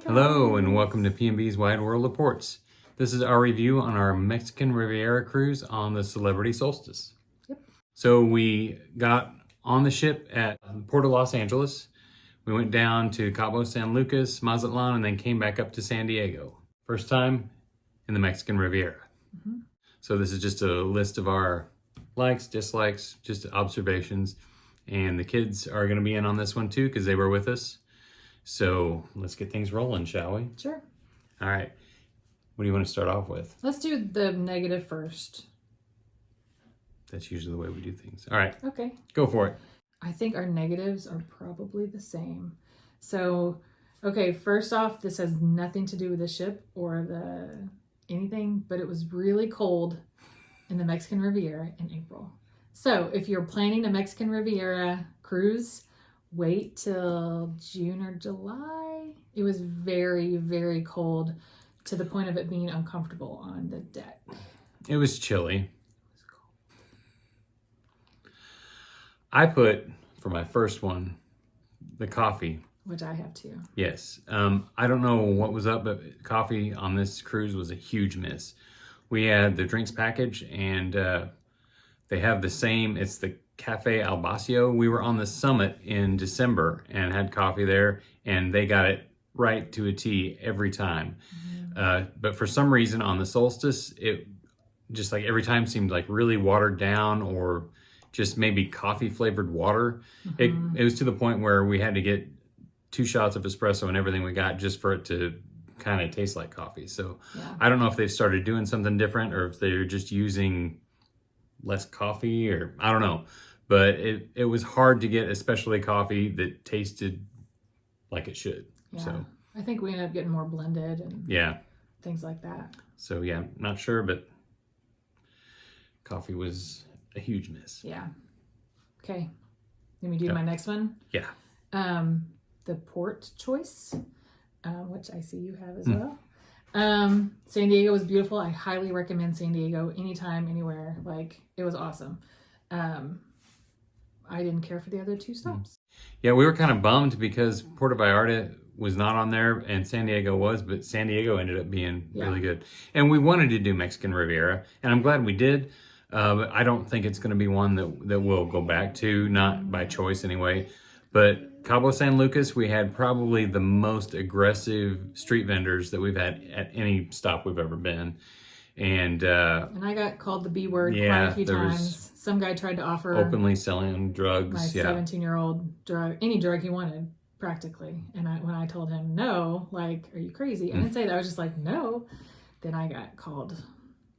Hello and welcome to P&B's Wide World of Ports. This is our review on our Mexican Riviera cruise on the Celebrity Solstice. Yep. So we got on the ship at Port of Los Angeles. We went down to Cabo San Lucas, Mazatlan, and then came back up to San Diego. First time in the Mexican Riviera. Mm-hmm. So this is just a list of our likes, dislikes, just observations. And the kids are going to be in on this one too because they were with us. So let's get things rolling, shall we? Sure. All right. What do you want to start off with? Let's do the negative first. That's usually the way we do things. All right. Okay. Go for it. I think our negatives are probably the same. So, okay, first off, this has nothing to do with the ship or anything, but it was really cold in the Mexican Riviera in April. So if you're planning a Mexican Riviera cruise, wait till June or July. It was very, very cold to the point of it being uncomfortable on the deck. It was chilly. I put, for my first one, the coffee. Which I have too. Yes. I don't know what was up, but coffee on this cruise was a huge miss. We had the drinks package and they have the same, it's the Cafe Albacio. We were on the Summit in December and had coffee there, and they got it right to a T every time. Mm-hmm. But for some reason on the Solstice, it just like every time seemed like really watered down or just maybe coffee flavored water. Mm-hmm. It was to the point where we had to get 2 shots of espresso and everything we got just for it to kind of taste like coffee. So yeah. I don't know if they've started doing something different or if they're just using less coffee or I don't know. But it was hard to get, especially coffee that tasted like it should. Yeah. So I think we ended up getting more blended and things like that. So yeah, not sure, but coffee was a huge miss. Yeah. Okay. Let me do my next one. Yeah. The port choice, which I see you have as well. San Diego was beautiful. I highly recommend San Diego anytime, anywhere. Like, it was awesome. I didn't care for the other 2 stops. Yeah, we were kind of bummed because Puerto Vallarta was not on there and San Diego was, but San Diego ended up being really good. And we wanted to do Mexican Riviera, and I'm glad we did. But I don't think it's going to be one that we'll go back to, not by choice anyway. But Cabo San Lucas, we had probably the most aggressive street vendors that we've had at any stop we've ever been. And I got called the B word quite a few times. Some guy tried to offer openly selling drugs. My 17-year-old drug, any drug he wanted, practically. And when I told him no, like, are you crazy? I didn't say that. I was just like, no. Then I got called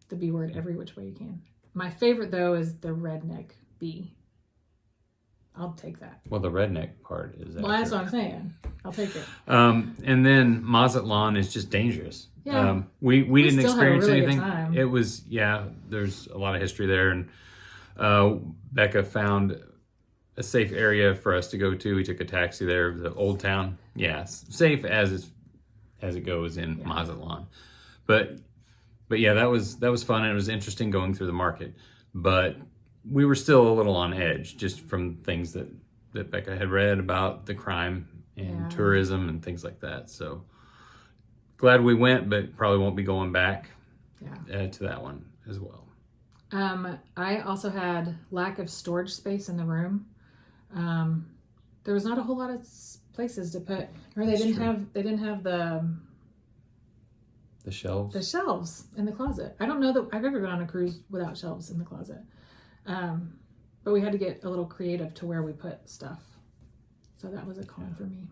the B word every which way you can. My favorite though is the redneck B. I'll take that. Well, the redneck part is well, that's what I'm saying. I'll take it. And then Mazatlan is just dangerous. Yeah. We didn't experience really anything. It was, there's a lot of history there. And Becca found a safe area for us to go to. We took a taxi there, the old town. Yeah, safe as it goes in Mazatlan. But yeah, that was fun. And it was interesting going through the market. But we were still a little on edge just from things that Becca had read about the crime and tourism and things like that. So glad we went, but probably won't be going back to that one as well. I also had lack of storage space in the room. There was not a whole lot of places to put, or they didn't have the shelves. The shelves in the closet. I don't know that I've ever been on a cruise without shelves in the closet. But we had to get a little creative to where we put stuff. So that was a con for me.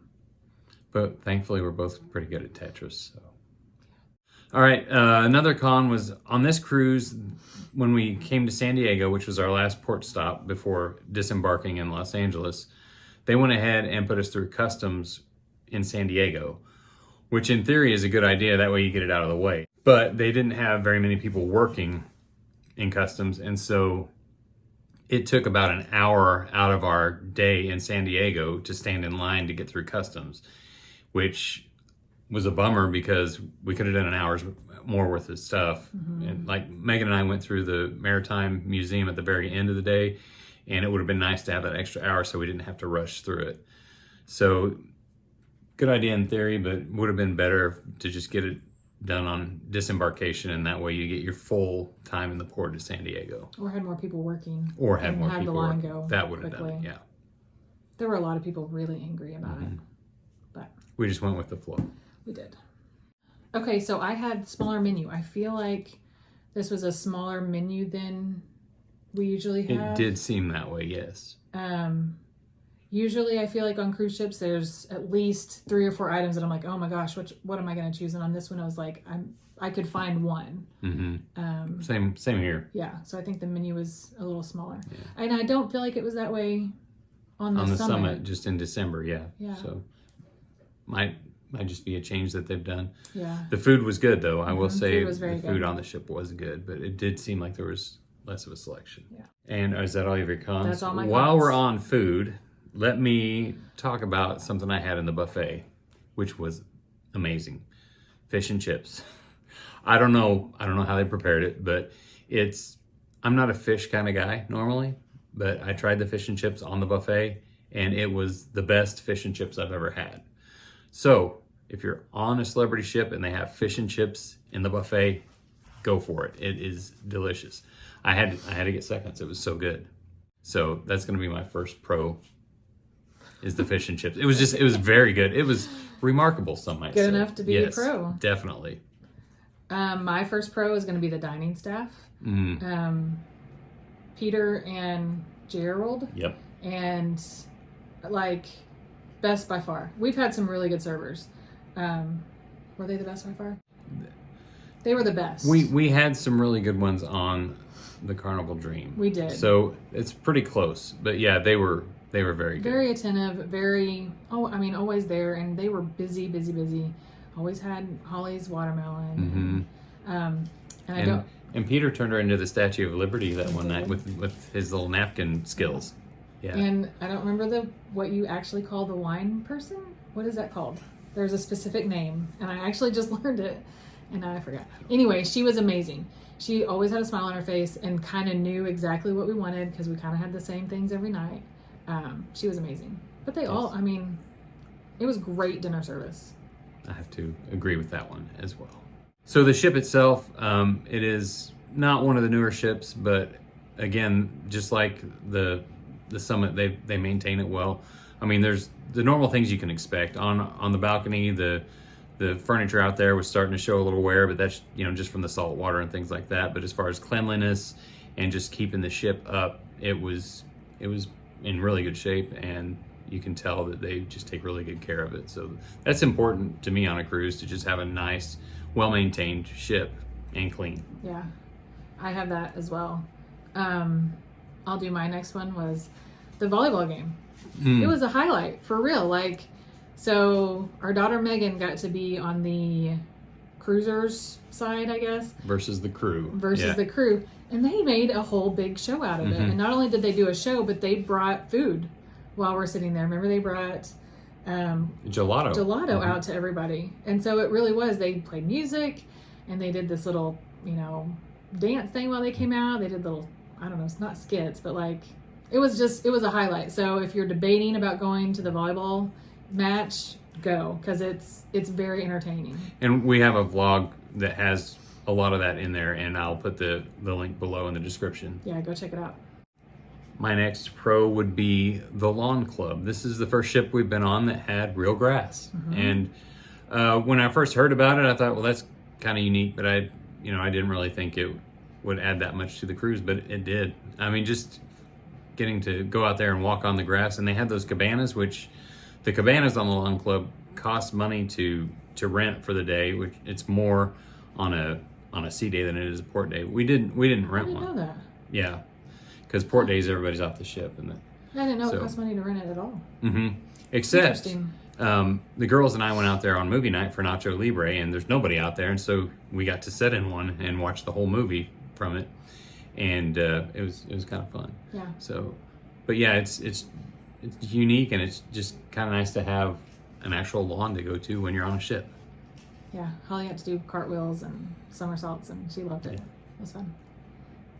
But thankfully we're both pretty good at Tetris. So. All right, another con was on this cruise, when we came to San Diego, which was our last port stop before disembarking in Los Angeles, they went ahead and put us through customs in San Diego, which in theory is a good idea. That way you get it out of the way. But they didn't have very many people working in customs, and so it took about an hour out of our day in San Diego to stand in line to get through customs, which was a bummer because we could have done an hour's more worth of stuff. Mm-hmm. And like Megan and I went through the Maritime Museum at the very end of the day, and it would have been nice to have that extra hour so we didn't have to rush through it. So good idea in theory, but would have been better to just get it done on disembarkation, and that way you get your full time in the port of San Diego. Or had more people working. Or had more had people the line working. go That would have quickly. done it, yeah. There were a lot of people really angry about it, but We just went with the flow. we did. Okay, so I had smaller menu. I feel like this was a smaller menu than we usually have. It did seem that way, yes. Usually I feel like on cruise ships there's at least 3 or 4 items that I'm like, oh my gosh, what am I going to choose? And on this one I was like, I could find one. Same here. Yeah, so I think the menu was a little smaller. Yeah. And I don't feel like it was that way on the summit just in December, yeah. Yeah. So might just be a change that they've done. Yeah. The food was good though. I will say the food on the ship was good, but it did seem like there was less of a selection. Yeah. And is that all of your cons? That's all my While cons. we're on food, let me talk about something I had in the buffet, which was amazing. Fish and chips. I don't know how they prepared it, but I'm not a fish kind of guy normally, but I tried the fish and chips on the buffet and it was the best fish and chips I've ever had. So if you're on a celebrity ship and they have fish and chips in the buffet, go for it. It is delicious. I had to get seconds. It was so good. So that's going to be my first pro is the fish and chips. It was very good. It was remarkable, some might say. Good enough to be a pro. Definitely. My first pro is going to be the dining staff. Peter and Gerald. Yep. And like best by far. We've had some really good servers. Were they the best by far? They were the best. We had some really good ones on the Carnival Dream. We did. So it's pretty close. But yeah, they were very good. Very attentive, always there, and they were busy. Always had Holly's watermelon. And Peter turned her into the Statue of Liberty that one night with his little napkin skills. Yeah. And I don't remember what you actually call the wine person. What is that called? There's a specific name, and I actually just learned it, and now I forgot. Anyway, she was amazing. She always had a smile on her face and kind of knew exactly what we wanted because we kind of had the same things every night. She was amazing. But it was great dinner service. I have to agree with that one as well. So the ship itself, it is not one of the newer ships, but again, just like the Summit, they maintain it well. I mean, there's the normal things you can expect on the balcony. The furniture out there was starting to show a little wear, but that's just from the salt water and things like that. But as far as cleanliness and just keeping the ship up, it was in really good shape, and you can tell that they just take really good care of it. So that's important to me on a cruise, to just have a nice, well-maintained ship and clean. Yeah, I have that as well. I'll do my next one was the volleyball game. It was a highlight for real. So our daughter Megan got to be on the cruisers side, I guess. Versus the crew. The crew. And they made a whole big show out of it. And not only did they do a show, but they brought food while we're sitting there. Remember, they brought gelato out to everybody. And so it really was. They played music and they did this little, dance thing while they came out. They did little, I don't know, it's not skits, but it was a highlight. So if you're debating about going to the volleyball match, go, because it's very entertaining. And we have a vlog that has a lot of that in there, and I'll put the link below in the description. Yeah, go check it out. My next pro would be the Lawn Club. This is the first ship we've been on that had real grass. And when I first heard about it, I thought, well, that's kind of unique, but I didn't really think it would add that much to the cruise, but it did. I mean, just getting to go out there and walk on the grass, and they had those cabanas, which the cabanas on the Lawn Club cost money to rent for the day, which it's more on a sea day than it is a port day. We didn't rent one. I didn't know that. Yeah, because port days everybody's off the ship, and I didn't know it cost money to rent it at all. Except the girls and I went out there on movie night for Nacho Libre, and there's nobody out there, and so we got to sit in one and watch the whole movie from it, and it was kind of fun. Yeah. So, but yeah, it's unique, and it's just kind of nice to have an actual lawn to go to when you're on a ship. Yeah, Holly had to do cartwheels and somersaults, and she loved it. It was fun.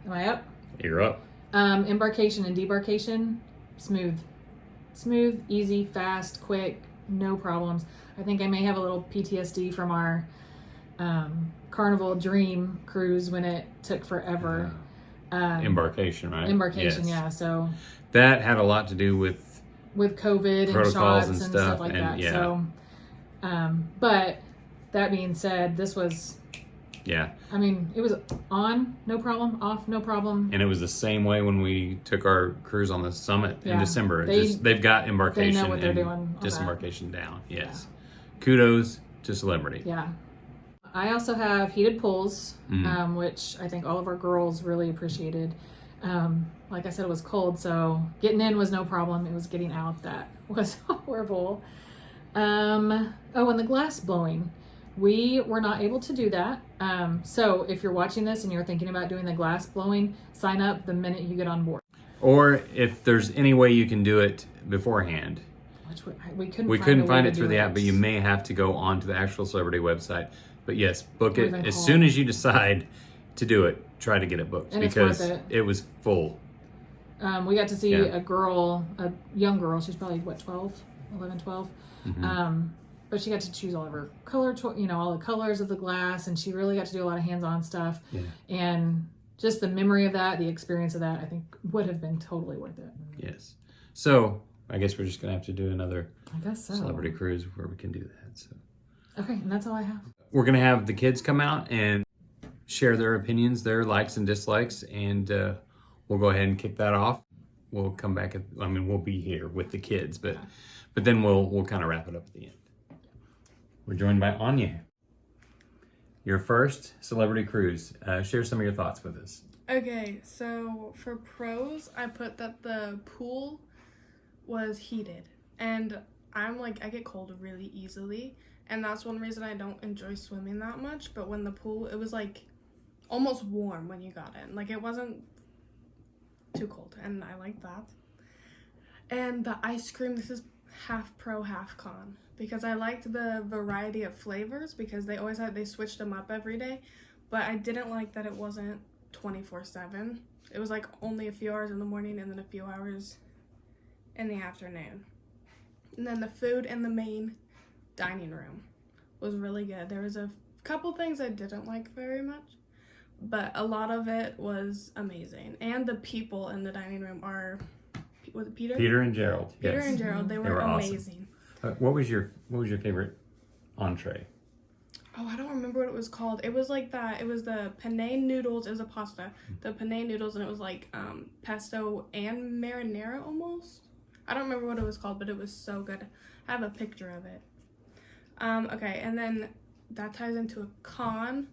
Am I up? You're up. Embarkation and debarkation, smooth, easy, fast, quick. no problems. I think I may have a little PTSD from our Carnival Dream cruise when it took forever. Embarkation, right? Embarkation, Yes. yeah. So that had a lot to do with COVID and protocols shots and stuff like and, that. yeah. So, but that being said, this was, yeah. I mean, it was on, no problem, off, no problem. And it was the same way when we took our cruise on the summit in Yeah. December. They've got embarkation they know what they're and doing on disembarkation down. Yes. Kudos to Celebrity. Yeah. I also have heated pools, which I think all of our girls really appreciated. Like I said, it was cold, so getting in was no problem. It was getting out that was horrible. Oh, and the glass blowing. We were not able to do that. So if you're watching this and you're thinking about doing the glass blowing, sign up the minute you get on board. Or if there's any way you can do it beforehand. Which we couldn't We find couldn't a way find to it through do the it. app, but you may have to go onto the actual Celebrity website. But yes, book Or it even as call. soon as you decide to do it. Try to get it booked And it's because worth it was full. We got to see Yeah. a young girl. She's probably, 11, 12. Mm-hmm. But she got to choose all of her all the colors of the glass, and she really got to do a lot of hands-on stuff. Yeah. And just the memory of that, the experience of that, I think would have been totally worth it. Yes. So I guess we're just gonna have to do another I guess so. Celebrity cruise where we can do that. So Okay, and that's all I have. we're gonna have the kids come out and share their opinions, their likes and dislikes, and we'll go ahead and kick that off. We'll come back. We'll be here with the kids, but then we'll kind of wrap it up at the end. We're joined by Anya. Your first Celebrity cruise. Share some of your thoughts with us. Okay, so for pros, I put that the pool was heated. And I get cold really easily. And that's one reason I don't enjoy swimming that much. But when the pool, it was almost warm when you got in. It wasn't too cold. And I like that. And the ice cream, this is half pro, half con. Because I liked the variety of flavors because they switched them up every day. But I didn't like that it wasn't 24/7. It was only a few hours in the morning and then a few hours in the afternoon. And then the food in the main dining room was really good. There was a couple things I didn't like very much, but a lot of it was amazing. And the people in the dining room was it Peter? Peter and Gerald. Peter yes. and Gerald, they were amazing. Awesome. What was your favorite entree? Oh, I don't remember what it was called. It was that. It was the penne noodles. It was a pasta. The penne noodles, and it was pesto and marinara almost. I don't remember what it was called, but it was so good. I have a picture of it. Okay, and then that ties into a con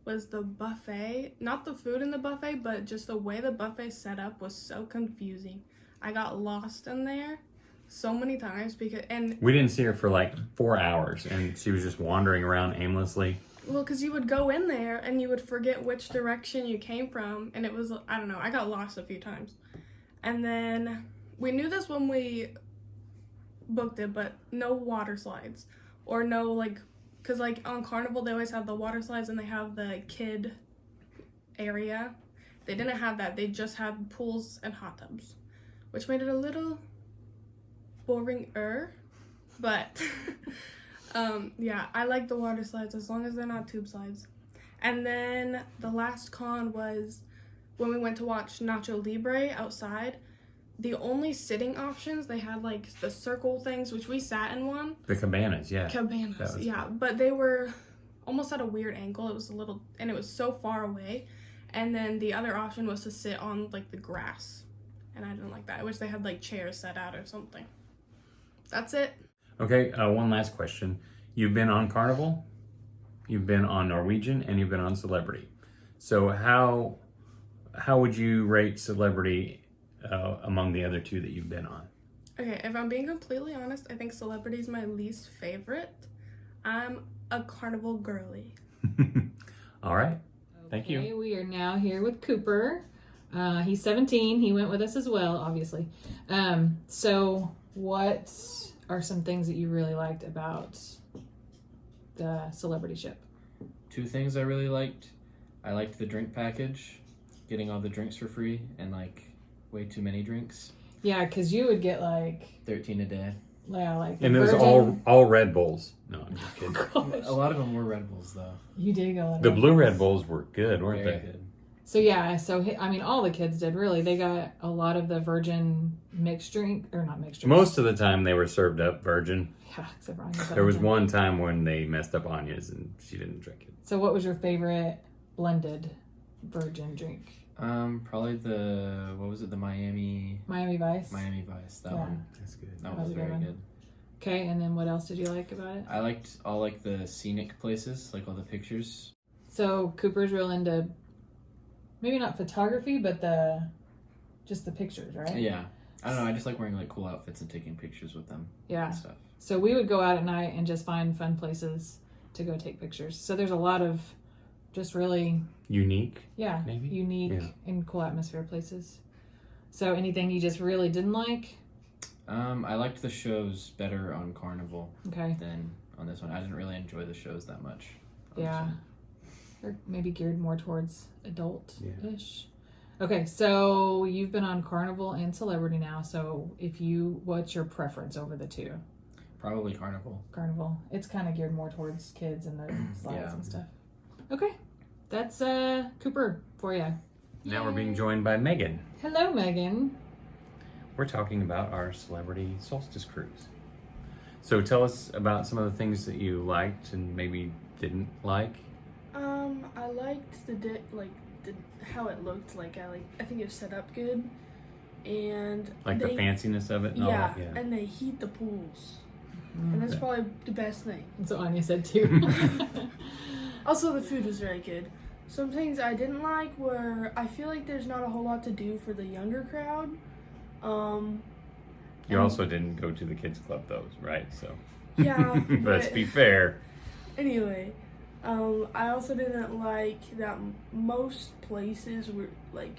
was the buffet. Not the food in the buffet, but just the way the buffet set up was so confusing. I got lost in there so many times and we didn't see her for 4 hours, and she was just wandering around aimlessly. Well, because you would go in there and you would forget which direction you came from, and it was, I don't know, I got lost a few times. And then we knew this when we booked it, but no water slides or no because on Carnival they always have the water slides and they have the kid area. They didn't have that. They just had pools and hot tubs, which made it a little boring-er, but yeah, I like the water slides as long as they're not tube slides. And then the last con was when we went to watch Nacho Libre outside. The only sitting options, they had the circle things, which we sat in one. The cabanas, yeah. Cabanas, yeah, but they were almost at a weird angle. It was and it was so far away. And then the other option was to sit on the grass, and I didn't like that. I wish they had chairs set out or something. That's it. Okay, one last question. You've been on Carnival, you've been on Norwegian, and you've been on Celebrity. So how would you rate Celebrity among the other two that you've been on? Okay, if I'm being completely honest, I think Celebrity is my least favorite. I'm a Carnival girly. All right. Thank you. Okay, we are now here with Cooper. He's 17. He went with us as well, obviously. So what are some things that you really liked about the Celebrity ship? 2 things I really liked. I liked the drink package, getting all the drinks for free and way too many drinks. Yeah, because you would get 13 a day. Yeah, like And it was Virgin- all Red Bulls. No, I'm just kidding. A lot of them were Red Bulls, though. You did go. on The Red blue Bulls. Red Bulls were good, weren't Very they? good. So yeah, I mean, all the kids did really. They got a lot of the Virgin mixed drink, or not mixed drink. Most of the time they were served up virgin. Yeah, except for Anya's. There was one time when they messed up Anya's and she didn't drink it. So what was your favorite blended Virgin drink? Probably what was it? The Miami Vice. Vice. That Yeah. one. That's good. That was was a good very one. good. Okay, and then what else did you like about it? I liked all like the scenic places, like all the pictures. So Cooper's real into maybe not photography, but just the pictures, right? Yeah. I don't know. I just like wearing like cool outfits and taking pictures with them Yeah. and stuff. So we would go out at night and just find fun places to go take pictures. So there's a lot of just really, Unique, yeah, maybe? unique Yeah. and cool atmosphere places. So anything you just really didn't like? I liked the shows better on Carnival Okay. than on this one. I didn't really enjoy the shows that much. on this Yeah. one. Or maybe geared more towards adult-ish. Okay, so you've been on Carnival and Celebrity now. So what's your preference over the two? Probably Carnival. Carnival. It's kind of geared more towards kids and the slides Yeah. and stuff. Okay, that's Cooper for you. Now we're being joined by Megan. Hello, Megan. We're talking about our Celebrity Solstice cruise. So tell us about some of the things that you liked and maybe didn't like. I liked how it looked. I think it was set up good, and Like the fanciness of it and all yeah, that? Yeah. and they heat the pools, and that's Okay. probably the best thing. That's what Anya said too. Also, the food was very good. Some things I didn't like were I feel like there's not a whole lot to do for the younger crowd. You and- also didn't go to the kids club though, right? So Yeah, let's but- be fair. Anyway, I also didn't like that most places were like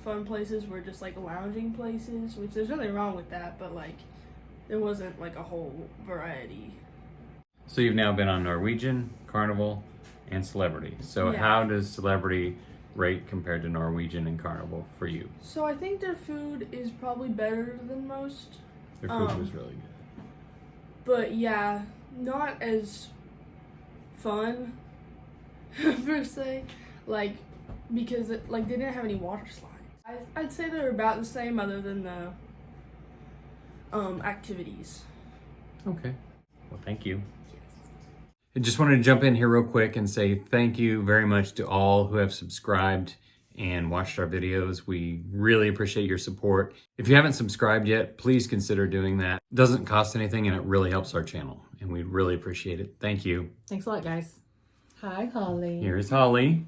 fun places were just like lounging places, which there's nothing wrong with that, but like there wasn't like a whole variety. So you've now been on Norwegian, Carnival, and Celebrity. So Yeah. how does Celebrity rate compared to Norwegian and Carnival for you? So I think their food is probably better than most, Their food was really good. but yeah, not as fun per se, like because they didn't have any water slides. I'd say they're about the same other than the activities. Okay. Well, thank you. I just wanted to jump in here real quick and say thank you very much to all who have subscribed and watched our videos. We really appreciate your support. If you haven't subscribed yet, please consider doing that. It doesn't cost anything and it really helps our channel, and we really appreciate it. Thank you. Thanks a lot, guys. Hi, Holly. Here's Holly.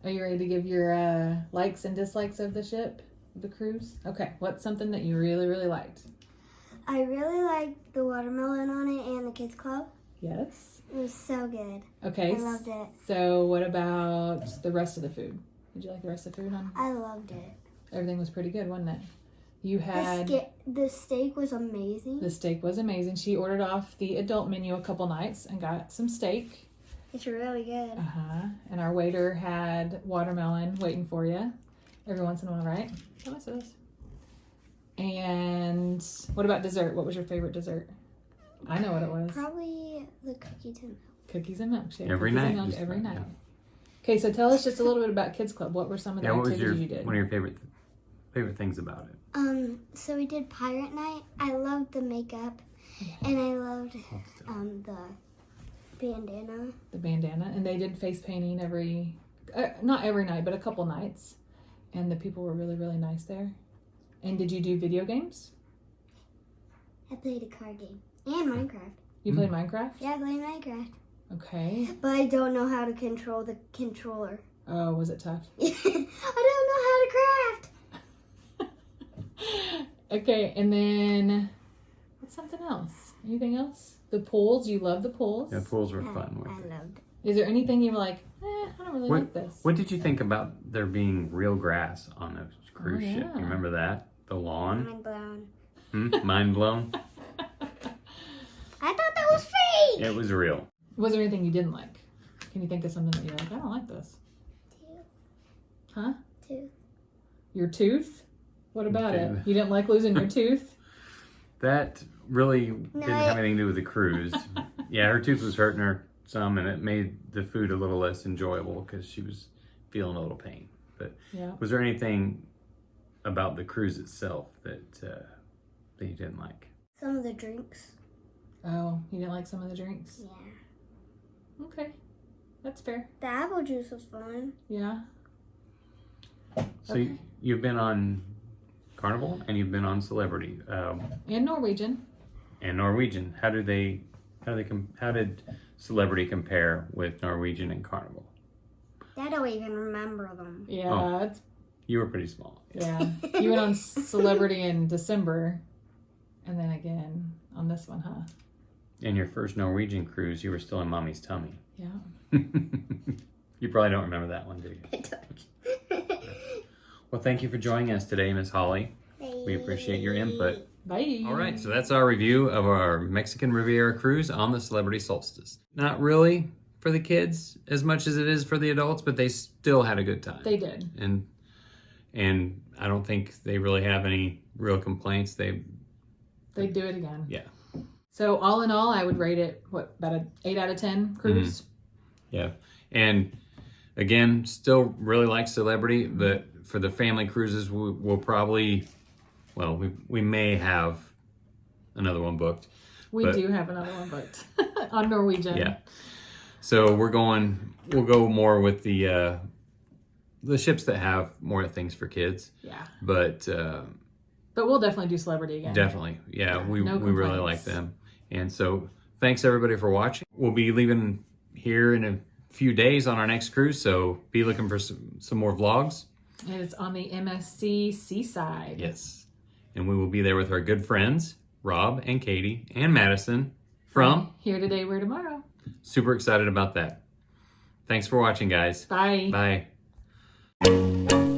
Are you ready to give your likes and dislikes of the ship, the cruise? Okay, what's something that you really, really liked? I really liked the watermelon on it and the kids club. Yes. It was so good. Okay. I loved it. So what about the rest of the food? Did you like the rest of the food? I loved it. Everything was pretty good, wasn't it? You had... The steak was amazing. The steak was amazing. She ordered off the adult menu a couple nights and got some steak. It's really good. Uh-huh. And our waiter had watermelon waiting for you every once in a while, right? How much is this? And what about dessert? What was your favorite dessert? I know what it was. Probably the cookies and milk. Cookies and milk. She had Every cookies and night, milk just every about, night. Okay, so tell us just a little bit about Kids Club. What were some of the Yeah, what was activities you did? one of your favorite things about it? So we did pirate night. I loved the makeup, and I loved the bandana. The bandana. And they did face painting not every night, but a couple nights. And the people were really, really nice there. And did you do video games? I played a card game and Minecraft. You played Minecraft? Yeah, I played Minecraft, Okay. but I don't know how to control the controller. Oh, was it tough? I don't know how to craft. Okay, and then what's something else? Anything else? The pools. You love the pools. Yeah, pools were fun. I weren't they? loved it. Is there anything you were like, I don't really like this? What did you think about there being real grass on a cruise ship? yeah. You remember that? The lawn? Mind blown. Mind blown? I thought that was fake. It was real. Was there anything you didn't like? Can you think of something that you're like, I don't like this? Huh? Tooth. Your tooth? What about it? Tooth. You didn't like losing your tooth? That really didn't have anything to do with the cruise. Yeah, her tooth was hurting her some, and it made the food a little less enjoyable because she was feeling a little pain. But Yeah. was there anything about the cruise itself that you didn't like? Some of the drinks. Oh, you didn't like some of the drinks? Yeah. Okay. That's fair. The apple juice was fun. Yeah. So Okay. you've been on Carnival and you've been on Celebrity And Norwegian. and Norwegian. How did Celebrity compare with Norwegian and Carnival? I don't even remember them. Yeah. Oh. It's, You were pretty small. yeah. You went on Celebrity in December. And then again on this one, huh? In your first Norwegian cruise, you were still in mommy's tummy. Yeah. You probably don't remember that one, do you? Well, thank you for joining us today, Miss Holly. We appreciate your input. Bye. All right, so that's our review of our Mexican Riviera cruise on the Celebrity Solstice. Not really for the kids as much as it is for the adults, but they still had a good time. They did. And I don't think they really have any real complaints. They'd do it again. Yeah. So all in all, I would rate it, about an 8 out of 10 cruise? Yeah. And again, still really like Celebrity, but for the family cruises, we'll probably, well, we may have another one booked. We do have another one booked on Norwegian. Yeah. So we'll go more with the ships that have more things for kids. Yeah. But we'll definitely do Celebrity again. definitely, yeah, we no really like complaints. them. And so thanks everybody for watching. We'll be leaving here in a few days on our next cruise, so be looking for some more vlogs. And it's on the MSC Seaside. Yes. And we will be there with our good friends, Rob and Katie and Madison from Here Today, Where Tomorrow. Super excited about that. Thanks for watching, guys. Bye. Bye.